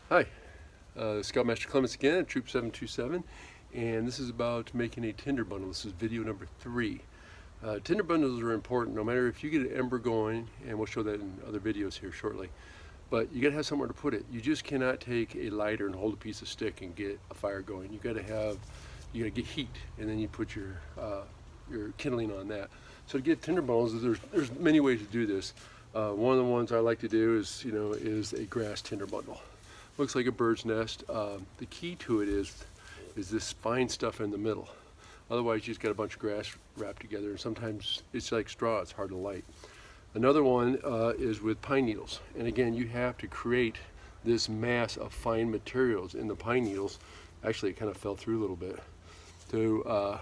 Hi, Scoutmaster Clements again at Troop 727, and this is about making a tinder bundle. This is video number 3. Tinder bundles are important no matter if you get an ember going, and we'll show that in other videos here shortly, but you gotta have somewhere to put it. You just cannot take a lighter and hold a piece of stick and get a fire going. You gotta get heat, and then you put your kindling on that. So to get tinder bundles, there's many ways to do this. One of the ones I like to do is a grass tinder bundle. Looks like a bird's nest. The key to it is this fine stuff in the middle. Otherwise, you just got a bunch of grass wrapped together, and sometimes it's like straw, it's hard to light. Another one is with pine needles. And again, you have to create this mass of fine materials in the pine needles. Actually, it kind of fell through a little bit to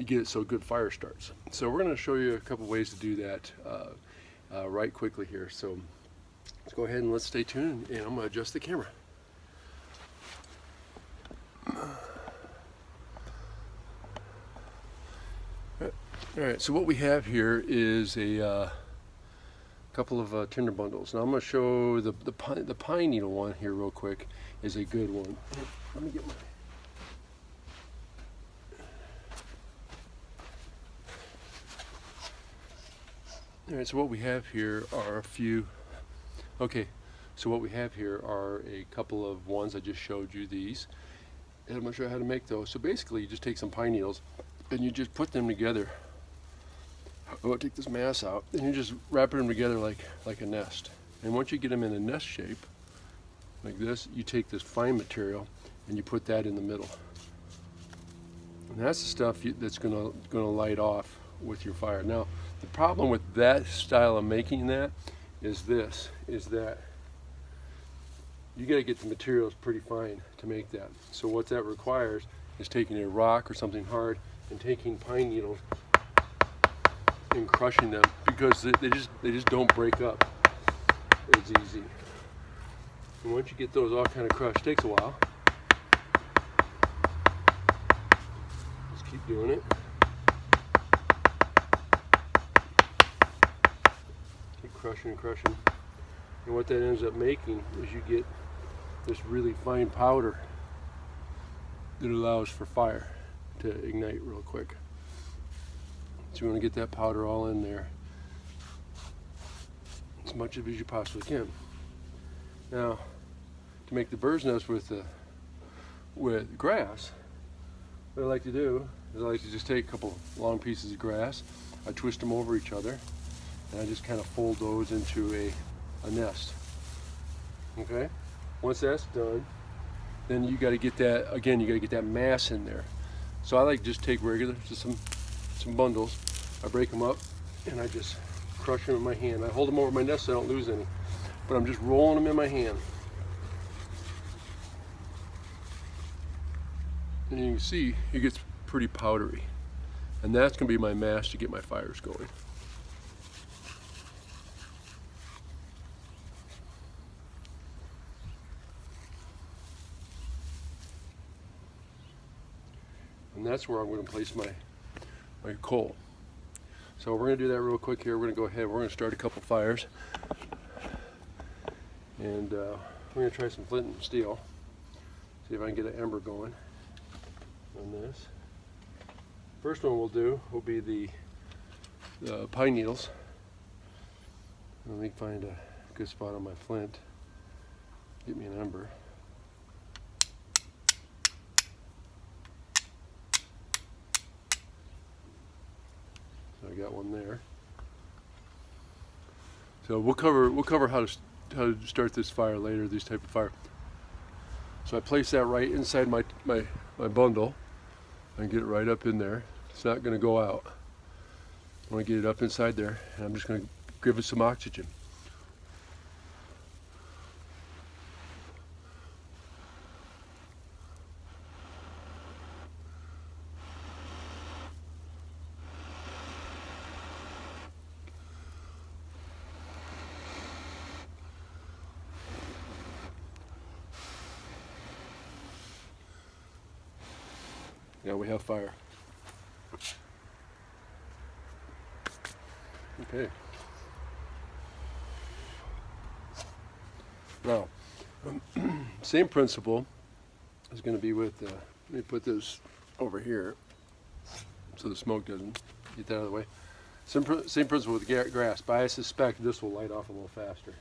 get it so good fire starts. So we're going to show you a couple ways to do that right quickly here. So let's go ahead and let's stay tuned, and I'm going to adjust the camera. All right, so what we have here is a couple of tinder bundles. Now I'm going to show the pine needle one here real quick is a good one. Let me get my... All right, so what we have here are a couple of ones. I just showed you these, and I'm going to show you how to make those. So basically, you just take some pine needles, and you just put them together. I'm going to take this mass out, and you just wrap them together like a nest. And once you get them in a nest shape, like this, you take this fine material, and you put that in the middle. And that's the stuff that's going to light off with your fire. Now, the problem with that style of making that is that you got to get the materials pretty fine to make that. So what that requires is taking a rock or something hard and taking pine needles and crushing them, because they just don't break up as easy. And once you get those all kind of crushed, it takes a while. Just keep doing it. Keep crushing and crushing. And what that ends up making is you get this really fine powder that allows for fire to ignite real quick. So you want to get that powder all in there, as much of it as you possibly can. Now, to make the bird's nest with grass, what I like to do is I like to just take a couple long pieces of grass, I twist them over each other, and I just kind of fold those into a nest. Okay? Once that's done, then you got to get that, again, you got to get that mass in there. So I like just take just some bundles, I break them up, and I just crush them in my hand. I hold them over my nest so I don't lose any, but I'm just rolling them in my hand. And you can see it gets pretty powdery, and that's going to be my mass to get my fires going. And that's where I'm going to place my coal. So we're going to do that real quick here. We're going to go ahead, we're going to start a couple fires, and we're going to try some flint and steel, see if I can get an ember going on this. First one we'll do will be the pine needles. Let me find a good spot on my flint, get me an ember. I got one there. So we'll cover how to start this fire later, this type of fire. So I place that right inside my bundle and get it right up in there. It's not going to go out. I want to get it up inside there, and I'm just going to give it some oxygen. Now we have fire. Okay. Now, Same principle is going to be with, let me put this over here so the smoke doesn't get that out of the way. Same principle with grass, but I suspect this will light off a little faster.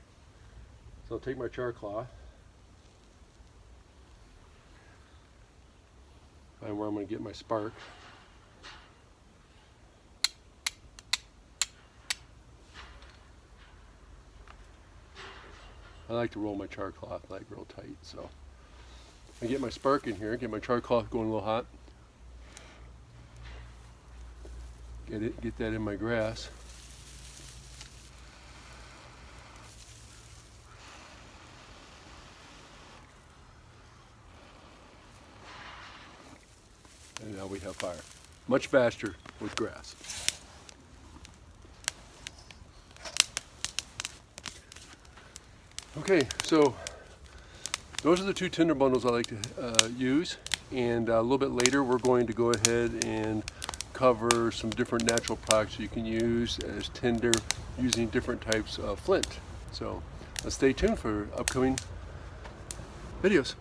So I'll take my char cloth, find where I'm going to get my spark. I like to roll my char cloth like real tight, so I get my spark in here, get my char cloth going a little hot. Get that in my grass. And now we have fire. Much faster with grass. Okay, so those are the two tinder bundles I like to use, and a little bit later we're going to go ahead and cover some different natural products you can use as tinder using different types of flint. So stay tuned for upcoming videos.